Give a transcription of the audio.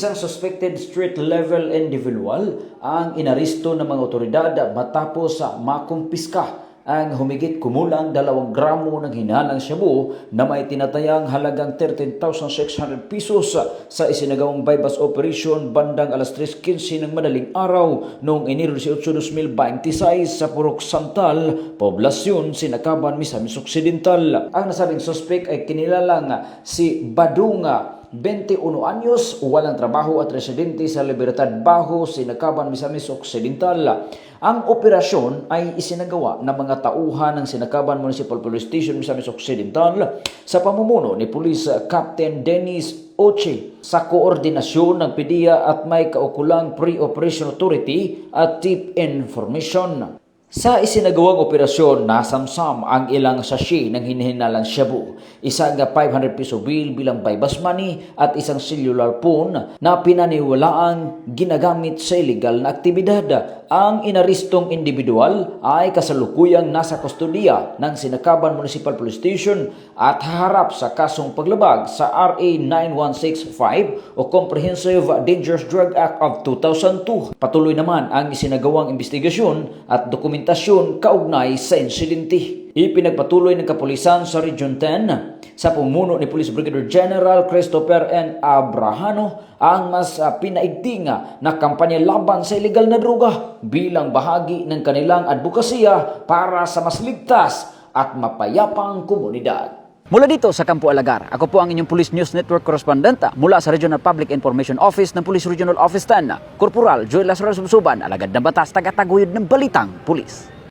Isang suspected street-level individual ang inaristo ng mga otoridad matapos makumpiska ang humigit kumulang 2 gramo ng hinalang shabu na may tinatayang halagang 13,600 pesos sa isinagawang bypass operation bandang alas 3:15 ng madaling araw noong Enero 18, 2026 sa Purok Santal, Poblasyon, Sinakaban, Misamis Occidental. Ang nasabing suspect ay kinilalang si Badunga, 21 anyos, walang trabaho at residente sa Libertad Bajo, Sinakaban, Misamis Occidental. Ang operasyon ay isinagawa ng mga tauhan ng Sinakaban Municipal Police Station, Misamis Occidental sa pamumuno ni Police Captain Dennis Oche sa koordinasyon ng PDEA at may kaukulang Pre-Operation Authority at Tip Information. Sa isinagawang operasyon, nasamsam ang ilang sachet ng hinihinalang shabu, isang 500 peso bill bilang bypass money at isang cellular phone na pinaniwalaang ginagamit sa illegal na aktibidad. Ang inaristong individual ay kasalukuyang nasa kustodiya ng Sinakaban Municipal Police Station at haharap sa kasong paglabag sa RA 9165 o Comprehensive Dangerous Drug Act of 2002. Patuloy naman ang isinagawang investigasyon at dokumentasyon kaugnay sa insidente. Ipinagpatuloy ng kapulisan sa Region 10 sa pumuno ni Police Brigadier General Christopher N. Abrahano ang mas pinaigting na kampanya laban sa illegal na droga bilang bahagi ng kanilang advokasya para sa mas ligtas at mapayapang komunidad. Mula dito sa Campo Alagar, ako po ang inyong Police News Network Correspondent mula sa Regional Public Information Office ng Police Regional Office 10, Corporal Joel Lazaro Subsuban, alagad ng batas, tagataguyod ng Balitang Pulis.